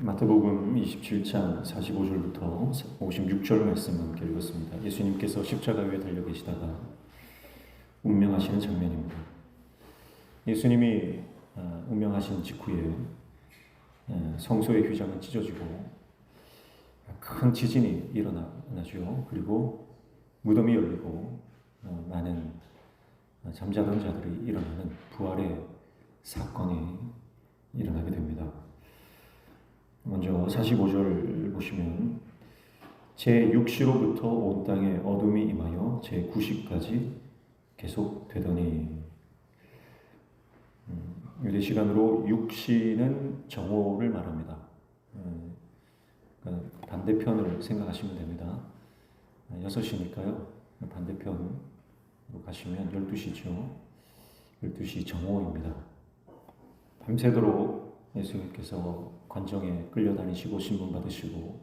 마태복음 27장 45절부터 56절 말씀 함께 읽었습니다. 예수님께서 십자가 위에 달려 계시다가 운명하시는 장면입니다. 예수님이 운명하신 직후에 성소의 휘장은 찢어지고 큰 지진이 일어나죠. 그리고 무덤이 열리고 많은 잠자던 자들이 일어나는 부활의 사건이 일어나게 됩니다. 먼저 45절 보시면 제6시로부터 온 땅에 어둠이 임하여 제9시까지 계속되더니, 유대 시간으로 6시는 정오를 말합니다. 그러니까 반대편을 생각하시면 됩니다. 6시니까요. 반대편으로 가시면 12시죠. 12시 정오입니다. 밤새도록 예수님께서 관정에 끌려다니시고 신문 받으시고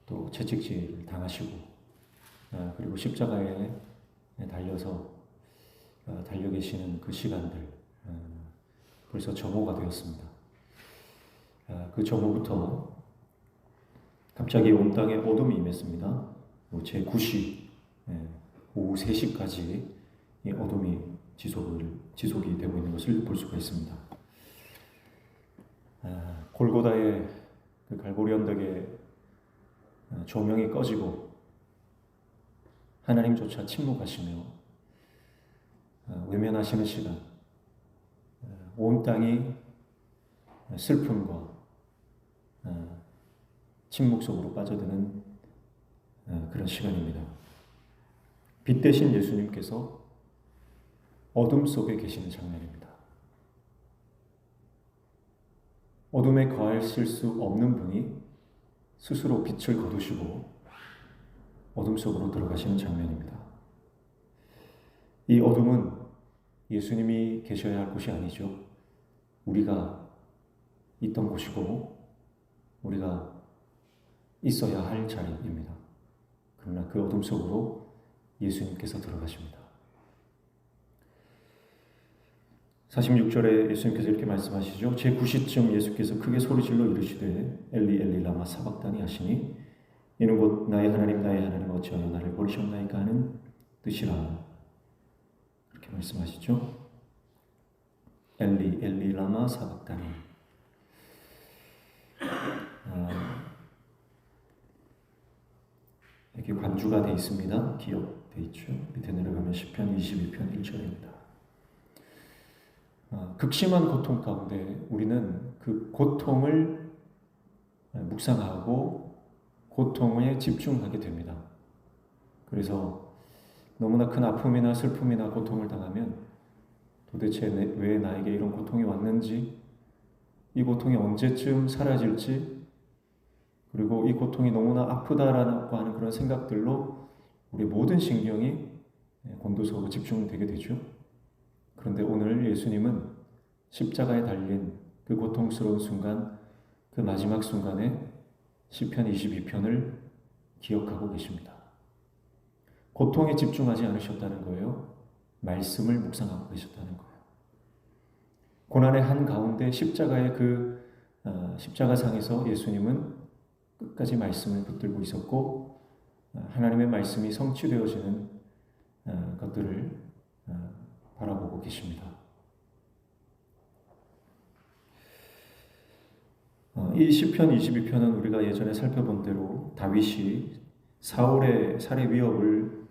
또 채찍질 당하시고 그리고 십자가에 달려서 달려 계시는 그 시간들, 벌써 정오가 되었습니다. 그 정오부터 갑자기 온 땅에 어둠이 임했습니다. 제9시 오후 3시까지 이 어둠이 지속이 되고 있는 것을 볼 수가 있습니다. 골고다의 그 갈보리 언덕에 조명이 꺼지고 하나님조차 침묵하시며 외면하시는 시간, 온 땅이 슬픔과 침묵 속으로 빠져드는 그런 시간입니다. 빛 대신 예수님께서 어둠 속에 계시는 장면입니다. 어둠에 거하실 수 없는 분이 스스로 빛을 거두시고 어둠 속으로 들어가시는 장면입니다. 이 어둠은 예수님이 계셔야 할 곳이 아니죠. 우리가 있던 곳이고 우리가 있어야 할 자리입니다. 그러나 그 어둠 속으로 예수님께서 들어가십니다. 46절에 예수님께서 이렇게 말씀하시죠. 제9시쯤 예수께서 크게 소리질러 이르시되 엘리 엘리 라마 사박다니 하시니 이는 곧 나의 하나님 나의 하나님 어찌하여 나를 버리셨나이까 하는 뜻이라. 그렇게 말씀하시죠. 엘리 엘리 라마 사박다니. 여기 관주가 되어 있습니다. 기억되어 있죠. 밑에 내려가면 시편 22편 1절입니다. 극심한 고통 가운데 우리는 그 고통을 묵상하고 고통에 집중하게 됩니다. 그래서 너무나 큰 아픔이나 슬픔이나 고통을 당하면 도대체 왜 나에게 이런 고통이 왔는지, 이 고통이 언제쯤 사라질지, 그리고 이 고통이 너무나 아프다라고 하는 그런 생각들로 우리 모든 신경이 곤두서고 집중되게 되죠. 그런데 오늘 예수님은 십자가에 달린 그 고통스러운 순간, 그 마지막 순간에 시편 22편을 기억하고 계십니다. 고통에 집중하지 않으셨다는 거예요. 말씀을 묵상하고 계셨다는 거예요. 고난의 한가운데 십자가의 그 십자가상에서 예수님은 끝까지 말씀을 붙들고 있었고 하나님의 말씀이 성취되어지는 것들을 바라보고 계십니다. 이 시편 22편은 우리가 예전에 살펴본 대로 다윗이 사울의 살해 위협을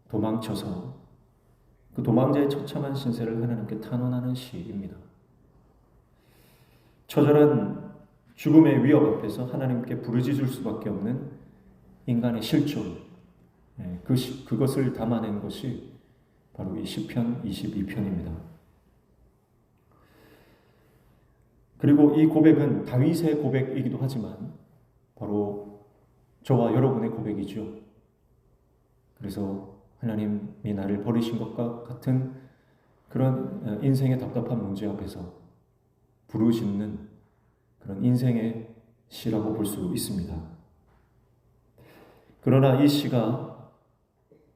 도망쳐서 그 도망자의 처참한 신세를 하나님께 탄원하는 시입니다. 처절한 죽음의 위협 앞에서 하나님께 부르짖을 수밖에 없는 인간의 실존, 그것을 담아낸 것이 바로 이 시편 22편입니다. 그리고 이 고백은 다윗의 고백이기도 하지만 바로 저와 여러분의 고백이죠. 그래서 하나님이 나를 버리신 것과 같은 그런 인생의 답답한 문제 앞에서 부르짖는 그런 인생의 시라고 볼 수 있습니다. 그러나 이 시가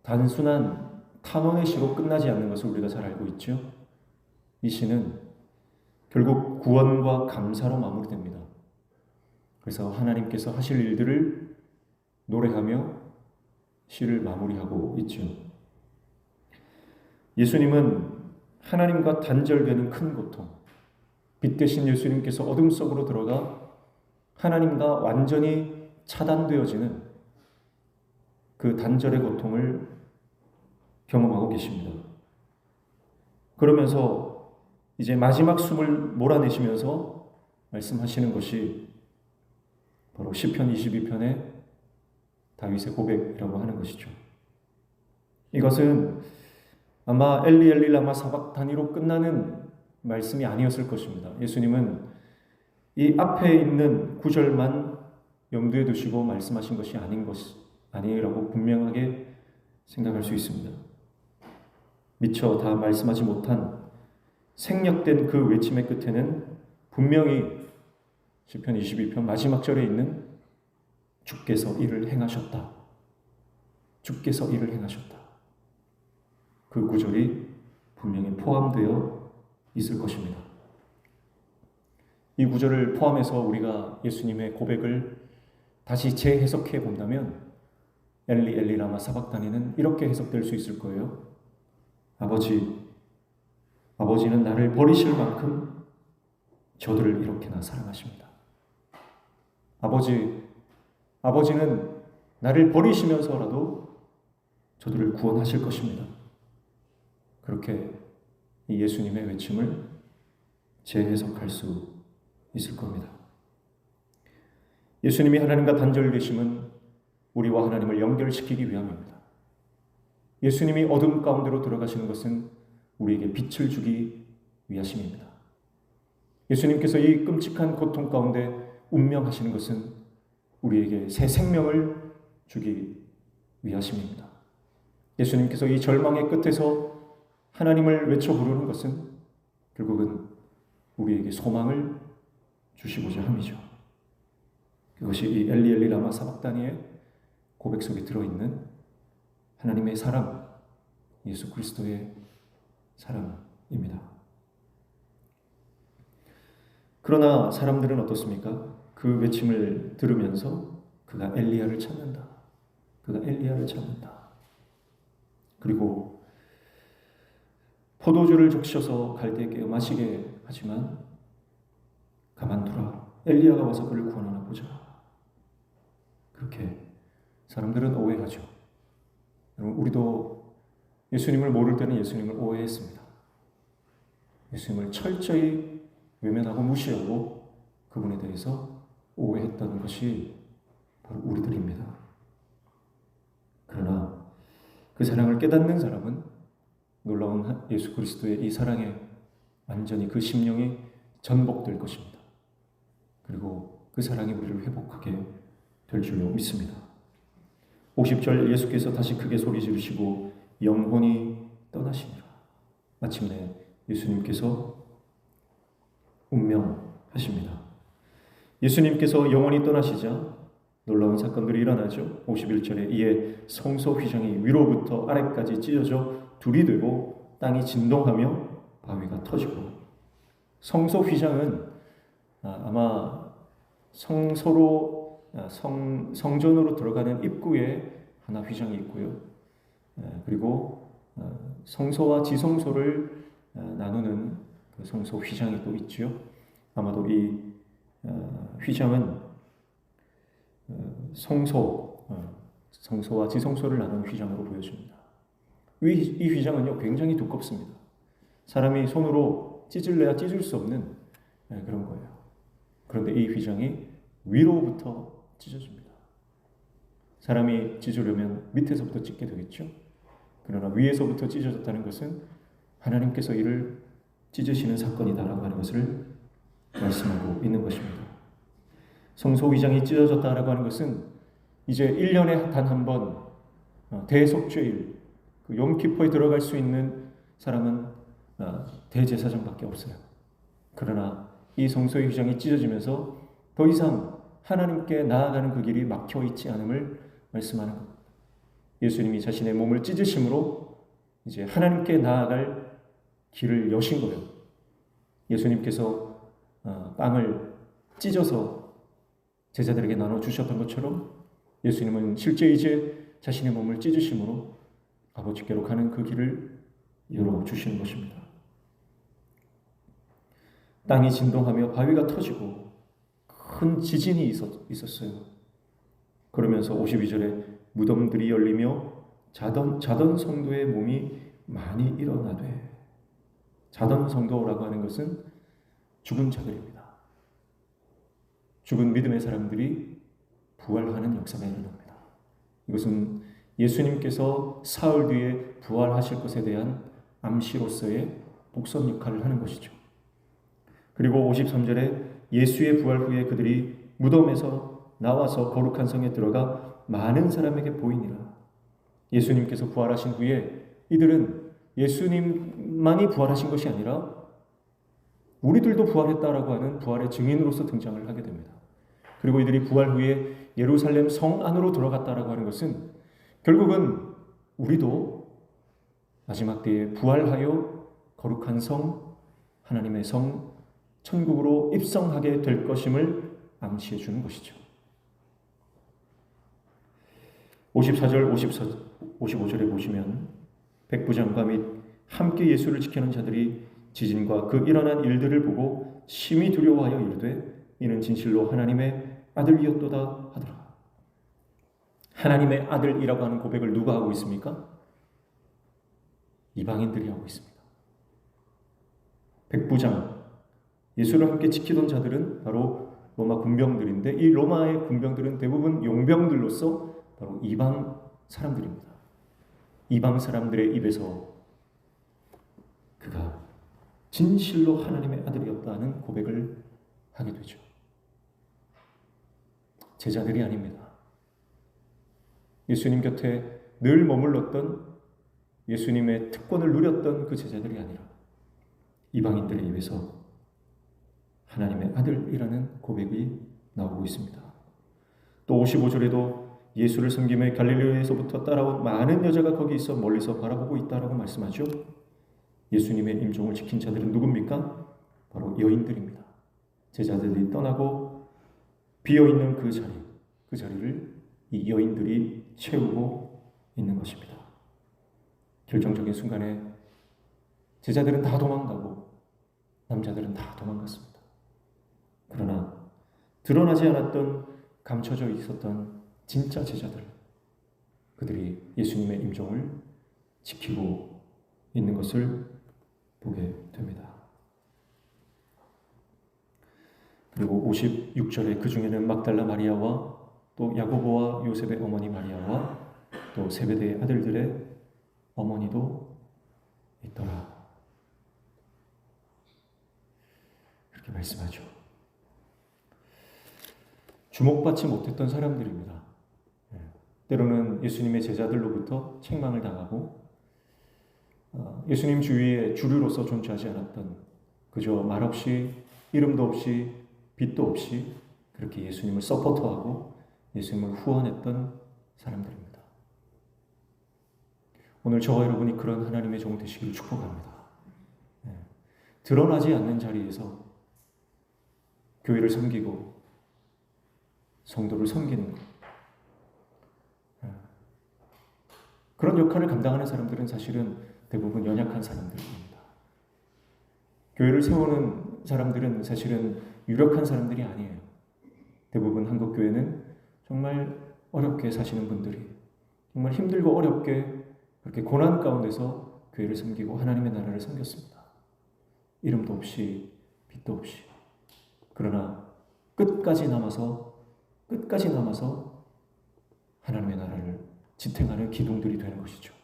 단순한 탄원의 시로 끝나지 않는 것을 우리가 잘 알고 있죠. 이 시는 결국 구원과 감사로 마무리됩니다. 그래서 하나님께서 하실 일들을 노래하며 시를 마무리하고 있죠. 예수님은 하나님과 단절되는 큰 고통, 빛 대신 예수님께서 어둠 속으로 들어가 하나님과 완전히 차단되어지는 그 단절의 고통을 경험하고 계십니다. 그러면서 이제 마지막 숨을 몰아내시면서 말씀하시는 것이 바로 시편 22편의 다윗의 고백이라고 하는 것이죠. 이것은 아마 엘리 엘리 라마 사박다니로 끝나는 말씀이 아니었을 것입니다. 예수님은 이 앞에 있는 구절만 염두에 두시고 말씀하신 것이 아니라고 분명하게 생각할 수 있습니다. 미처 다 말씀하지 못한 생략된 그 외침의 끝에는 분명히 시편 22편 마지막 절에 있는 주께서 이를 행하셨다. 주께서 이를 행하셨다. 그 구절이 분명히 포함되어 있을 것입니다. 이 구절을 포함해서 우리가 예수님의 고백을 다시 재해석해 본다면 엘리 엘리 라마 사박다니는 이렇게 해석될 수 있을 거예요. 아버지는 나를 버리실 만큼 저들을 이렇게나 사랑하십니다. 아버지는 나를 버리시면서라도 저들을 구원하실 것입니다. 그렇게 이 예수님의 외침을 재해석할 수 있을 겁니다. 예수님이 하나님과 단절되심은 우리와 하나님을 연결시키기 위함입니다. 예수님이 어둠 가운데로 들어가시는 것은 우리에게 빛을 주기 위하심입니다. 예수님께서 이 끔찍한 고통 가운데 운명하시는 것은 우리에게 새 생명을 주기 위하심입니다. 예수님께서 이 절망의 끝에서 하나님을 외쳐 부르는 것은 결국은 우리에게 소망을 주시고자 함이죠. 그것이 이 엘리 엘리 라마 사박다니의 고백 속에 들어있는 하나님의 사랑, 예수 그리스도의 사랑입니다. 그러나 사람들은 어떻습니까? 그 외침을 들으면서 그가 엘리야를 찾는다. 그가 엘리야를 찾는다. 그리고 포도주를 적셔서 갈대에게 마시게 하지만 가만두라. 엘리야가 와서 그를 구원하나 보자. 그렇게 사람들은 오해하죠. 여러분, 우리도 예수님을 모를 때는 예수님을 오해했습니다. 예수님을 철저히 외면하고 무시하고 그분에 대해서 오해했던 것이 바로 우리들입니다. 그러나 그 사랑을 깨닫는 사람은 놀라운 예수 그리스도의 이 사랑에 완전히 그 심령이 전복될 것입니다. 그리고 그 사랑이 우리를 회복하게 될 줄로 믿습니다. 50절 예수께서 다시 크게 소리 지르시고 영혼이 떠나시니라. 마침내 예수님께서 운명하십니다. 예수님께서 영혼이 떠나시자 놀라운 사건들이 일어나죠. 51절에 이에 성소 휘장이 위로부터 아래까지 찢어져 둘이 되고 땅이 진동하며 바위가 터지고. 성소 휘장은 아마 성전으로 들어가는 입구에 하나 휘장이 있고요. 그리고 성소와 지성소를 나누는 그 성소 휘장이 또 있죠. 아마도 이 휘장은 성소와 지성소를 나누는 휘장으로 보여집니다. 이 휘장은요 굉장히 두껍습니다. 사람이 손으로 찢을래야 찢을 수 없는 그런 거예요. 그런데 이 휘장이 위로부터 찢어집니다. 사람이 찢으려면 밑에서부터 찢게 되겠죠. 그러나 위에서부터 찢어졌다는 것은 하나님께서 이를 찢으시는 사건이다라고 하는 것을 말씀하고 있는 것입니다. 성소 휘장이 찢어졌다라고 하는 것은 이제 1년에 단 한 번 대속죄일 그 욤키포에 들어갈 수 있는 사람은 대제사장밖에 없어요. 그러나 이 성소의 휘장이 찢어지면서 더 이상 하나님께 나아가는 그 길이 막혀 있지 않음을 말씀하는 겁니다. 예수님이 자신의 몸을 찢으심으로 이제 하나님께 나아갈 길을 여신 거예요. 예수님께서 빵을 찢어서 제자들에게 나눠주셨던 것처럼 예수님은 실제 이제 자신의 몸을 찢으심으로 아버지께로 가는 그 길을 열어주시는 것입니다. 땅이 진동하며 바위가 터지고 큰 지진이 있었어요. 그러면서 52절에 무덤들이 열리며 자던 성도의 몸이 많이 일어나되, 자던 성도라고 하는 것은 죽은 자들입니다. 죽은 믿음의 사람들이 부활하는 역사가 일어납니다. 이것은 예수님께서 사흘 뒤에 부활하실 것에 대한 암시로서의 복선 역할을 하는 것이죠. 그리고 53절에 예수의 부활 후에 그들이 무덤에서 나와서 거룩한 성에 들어가 많은 사람에게 보이니라. 예수님께서 부활하신 후에 이들은 예수님만이 부활하신 것이 아니라 우리들도 부활했다라고 하는 부활의 증인으로서 등장을 하게 됩니다. 그리고 이들이 부활 후에 예루살렘 성 안으로 들어갔다라고 하는 것은 결국은 우리도 마지막 때에 부활하여 거룩한 성, 하나님의 성, 천국으로 입성하게 될 것임을 암시해 주는 것이죠. 54절, 55절에 보시면 백부장과 및 함께 예수를 지키는 자들이 지진과 그 일어난 일들을 보고 심히 두려워하여 이르되 이는 진실로 하나님의 아들이었도다 하더라. 하나님의 아들이라고 하는 고백을 누가 하고 있습니까? 이방인들이 하고 있습니다. 백부장, 예수를 함께 지키던 자들은 바로 로마 군병들인데, 이 로마의 군병들은 대부분 용병들로서 바로 이방 사람들입니다. 이방 사람들의 입에서 그가 진실로 하나님의 아들이었다는 고백을 하게 되죠. 제자들이 아닙니다. 예수님 곁에 늘 머물렀던, 예수님의 특권을 누렸던 그 제자들이 아니라 이방인들의 입에서 하나님의 아들이라는 고백이 나오고 있습니다. 또 55절에도 예수를 섬기며 갈릴리에서부터 따라온 많은 여자가 거기 있어 멀리서 바라보고 있다라고 말씀하죠. 예수님의 임종을 지킨 자들은 누굽니까? 바로 여인들입니다. 제자들이 떠나고 비어있는 그 자리를 이 여인들이 채우고 있는 것입니다. 결정적인 순간에 제자들은 다 도망가고 남자들은 다 도망갔습니다. 그러나 드러나지 않았던, 감춰져 있었던 진짜 제자들, 그들이 예수님의 임종을 지키고 있는 것을 보게 됩니다. 그리고 56절에 그 중에는 막달라 마리아와 또 야고보와 요셉의 어머니 마리아와 또 세베대의 아들들의 어머니도 있더라. 그렇게 말씀하죠. 주목받지 못했던 사람들입니다. 때로는 예수님의 제자들로부터 책망을 당하고 예수님 주위에 주류로서 존재하지 않았던, 그저 말없이 이름도 없이 빛도 없이 그렇게 예수님을 서포터하고 예수님을 후원했던 사람들입니다. 오늘 저와 여러분이 그런 하나님의 종 되시기를 축복합니다. 드러나지 않는 자리에서 교회를 섬기고 성도를 섬기는 것, 그런 역할을 감당하는 사람들은 사실은 대부분 연약한 사람들입니다. 교회를 세우는 사람들은 사실은 유력한 사람들이 아니에요. 대부분 한국교회는 정말 어렵게 사시는 분들이, 정말 힘들고 어렵게 그렇게 고난 가운데서 교회를 섬기고 하나님의 나라를 섬겼습니다. 이름도 없이 빛도 없이. 그러나 끝까지 남아서 하나님의 나라를 지탱하는 기둥들이 되는 것이죠.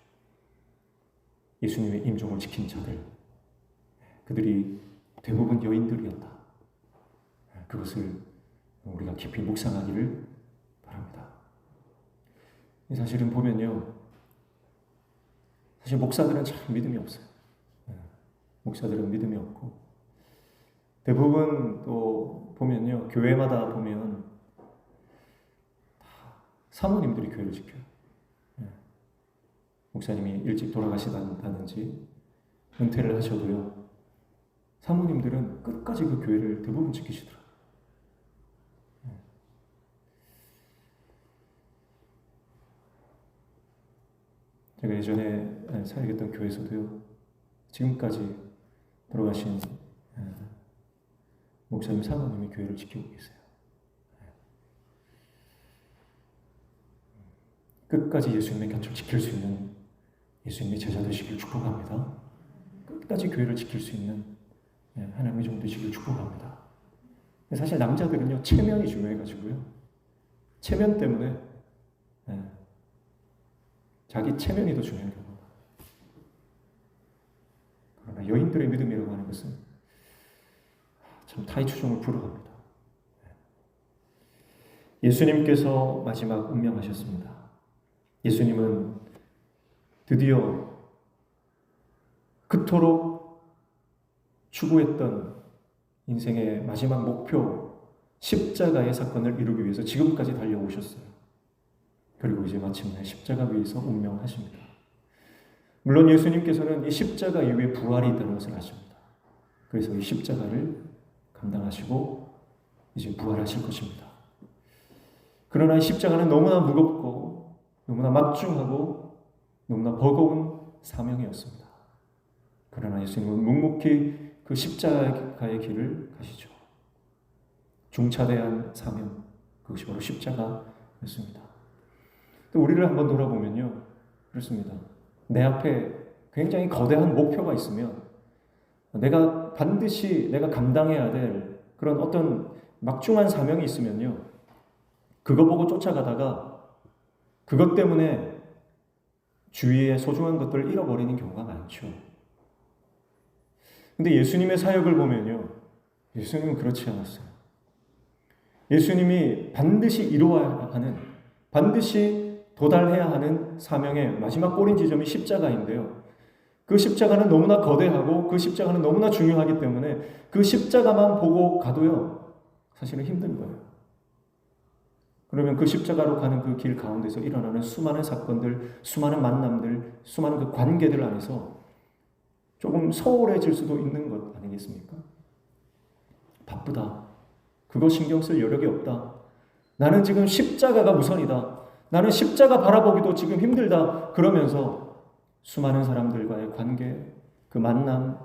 예수님의 임종을 지킨 자들, 그들이 대부분 여인들이었다. 그것을 우리가 깊이 묵상하기를 바랍니다. 사실은 보면요, 사실 목사들은 참 믿음이 없어요. 목사들은 믿음이 없고, 대부분 또 보면요, 교회마다 보면 다 사모님들이 교회를 지켜요. 목사님이 일찍 돌아가시다든지 은퇴를 하셔도요, 사모님들은 끝까지 그 교회를 대부분 지키시더라고요. 제가 예전에 사역했던 교회에서도요, 지금까지 돌아가신 목사님 사모님이 교회를 지키고 계세요. 끝까지 예수님의 곁을 지킬 수 있는 예수님의 제자 되시길 축복합니다. 끝까지 교회를 지킬 수 있는 하나님의 종 되시길 축복합니다. 사실 남자들은요, 체면이 중요해가지고요, 체면 때문에 자기 체면이 더 중요한 경우가 많아요. 그러나 여인들의 믿음이라고 하는 것은 참 타이추종을 불허합니다. 예수님께서 마지막 운명하셨습니다. 예수님은 드디어 그토록 추구했던 인생의 마지막 목표, 십자가의 사건을 이루기 위해서 지금까지 달려오셨어요. 그리고 이제 마침내 십자가 위에서 운명하십니다. 물론 예수님께서는 이 십자가 이후에 부활이 있다는 것을 아십니다. 그래서 이 십자가를 감당하시고 이제 부활하실 것입니다. 그러나 이 십자가는 너무나 무겁고 너무나 막중하고 너무나 버거운 사명이었습니다. 그러나 예수님은 묵묵히 그 십자가의 길을 가시죠. 중차대한 사명, 그것이 바로 십자가였습니다. 또 우리를 한번 돌아보면요, 그렇습니다. 내 앞에 굉장히 거대한 목표가 있으면 내가 반드시 내가 감당해야 될 그런 어떤 막중한 사명이 있으면요, 그거 보고 쫓아가다가 그것 때문에 주위의 소중한 것들을 잃어버리는 경우가 많죠. 근데 예수님의 사역을 보면요, 예수님은 그렇지 않았어요. 예수님이 반드시 이루어야 하는, 반드시 도달해야 하는 사명의 마지막 꼬린 지점이 십자가인데요, 그 십자가는 너무나 거대하고 그 십자가는 너무나 중요하기 때문에 그 십자가만 보고 가도요, 사실은 힘든 거예요. 그러면 그 십자가로 가는 그 길 가운데서 일어나는 수많은 사건들, 수많은 만남들, 수많은 그 관계들 안에서 조금 소홀해질 수도 있는 것 아니겠습니까? 바쁘다. 그거 신경 쓸 여력이 없다. 나는 지금 십자가가 우선이다. 나는 십자가 바라보기도 지금 힘들다. 그러면서 수많은 사람들과의 관계, 그 만남,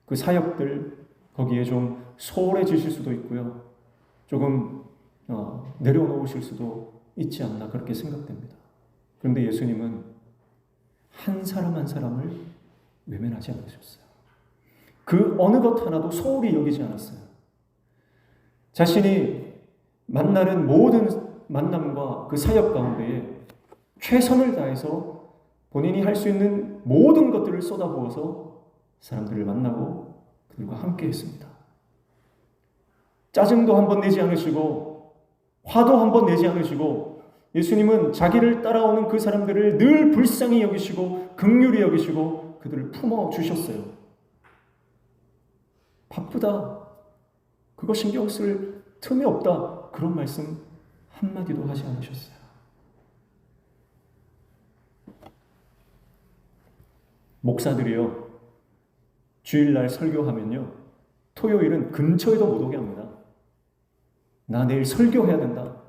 그 사역들, 거기에 좀 소홀해지실 수도 있고요. 조금 내려놓으실 수도 있지 않나 그렇게 생각됩니다. 그런데 예수님은 한 사람 한 사람을 외면하지 않으셨어요. 그 어느 것 하나도 소홀히 여기지 않았어요. 자신이 만나는 모든 만남과 그 사역 가운데에 최선을 다해서 본인이 할 수 있는 모든 것들을 쏟아부어서 사람들을 만나고 그들과 함께 했습니다. 짜증도 한번 내지 않으시고 화도 한번 내지 않으시고 예수님은 자기를 따라오는 그 사람들을 늘 불쌍히 여기시고 긍휼히 여기시고 그들을 품어주셨어요. 바쁘다. 그거 신경 쓸 틈이 없다. 그런 말씀 한마디도 하지 않으셨어요. 목사들이요, 주일날 설교하면요, 토요일은 근처에도 못 오게 합니다. 나 내일 설교해야 된다.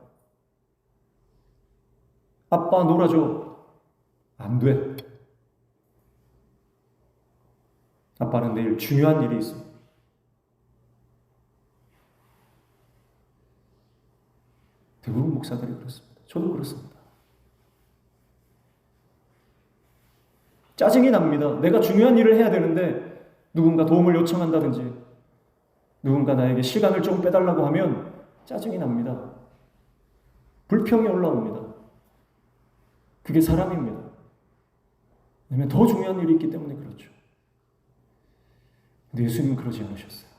아빠 놀아줘. 안 돼. 아빠는 내일 중요한 일이 있어. 대부분 목사들이 그렇습니다. 저도 그렇습니다. 짜증이 납니다. 내가 중요한 일을 해야 되는데 누군가 도움을 요청한다든지 누군가 나에게 시간을 좀 빼달라고 하면 짜증이 납니다. 불평이 올라옵니다. 그게 사람입니다. 왜냐하면 더 중요한 일이 있기 때문에 그렇죠. 근데 예수님은 그러지 않으셨어요.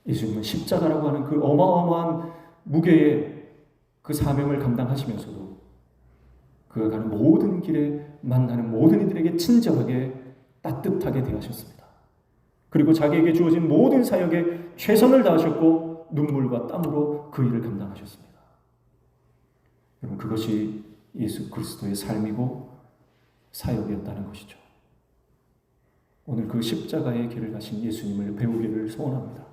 예수님은 십자가라고 하는 그 어마어마한 무게의 그 사명을 감당하시면서도 그가 가는 모든 길에 만나는 모든 이들에게 친절하게 따뜻하게 대하셨습니다. 그리고 자기에게 주어진 모든 사역에 최선을 다하셨고 눈물과 땀으로 그 일을 감당하셨습니다. 여러분, 그것이 예수 그리스도의 삶이고 사역이었다는 것이죠. 오늘 그 십자가의 길을 가신 예수님을 배우기를 소원합니다.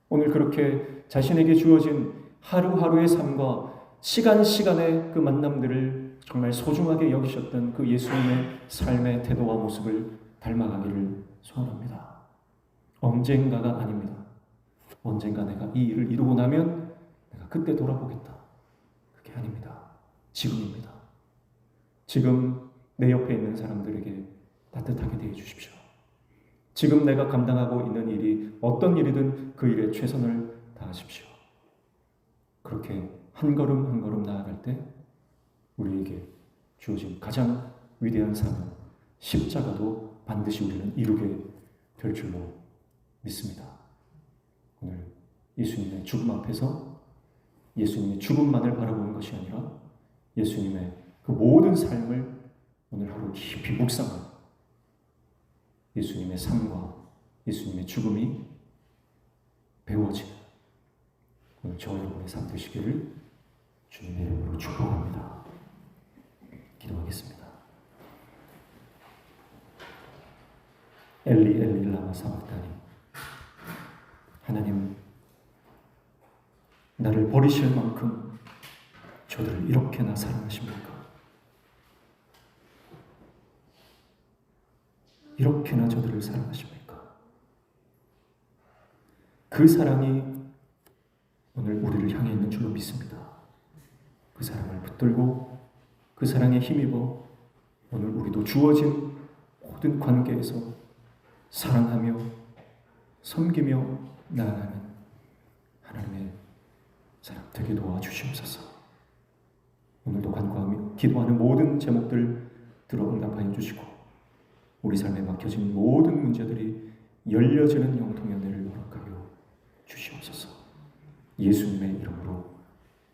오늘 그렇게 자신에게 주어진 하루하루의 삶과 시간시간의 그 만남들을 정말 소중하게 여기셨던 그 예수님의 삶의 태도와 모습을 닮아가기를 소원합니다. 언젠가가 아닙니다. 언젠가 내가 이 일을 이루고 나면 내가 그때 돌아보겠다. 그게 아닙니다. 지금입니다. 지금 내 옆에 있는 사람들에게 따뜻하게 대해 주십시오. 지금 내가 감당하고 있는 일이 어떤 일이든 그 일에 최선을 다하십시오. 그렇게 한 걸음 한 걸음 나아갈 때 우리에게 주어진 가장 위대한 사명, 십자가도 반드시 우리는 이루게 될 줄로 믿습니다. 오늘 예수님의 죽음 앞에서 예수님의 죽음만을 바라보는 것이 아니라 예수님의 그 모든 삶을 오늘 하루 깊이 묵상하고 예수님의 삶과 예수님의 죽음이 배워지는 오늘 저 여러분의 삶 되시기를 주님의 이름으로 축복합니다. 기도하겠습니다. 엘리 엘리 라마 사박다니, 하나님, 나를 버리실 만큼 저들을 이렇게나 사랑하십니까? 이렇게나 저들을 사랑하십니까? 그 사랑이 오늘 우리를 향해 있는 줄로 믿습니다. 그 사랑을 붙들고 그 사랑에 힘입어 오늘 우리도 주어진 모든 관계에서 사랑하며 섬기며 나아가는 하나님의 사람 되게 도와주시옵소서. 오늘도 간구하며 기도하는 모든 제목들 들어 응답하여 주시고 우리 삶에 막혀진 모든 문제들이 열려지는 영통의 은혜를 허락하여 주시옵소서. 예수님의 이름으로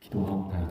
기도하옵나이다.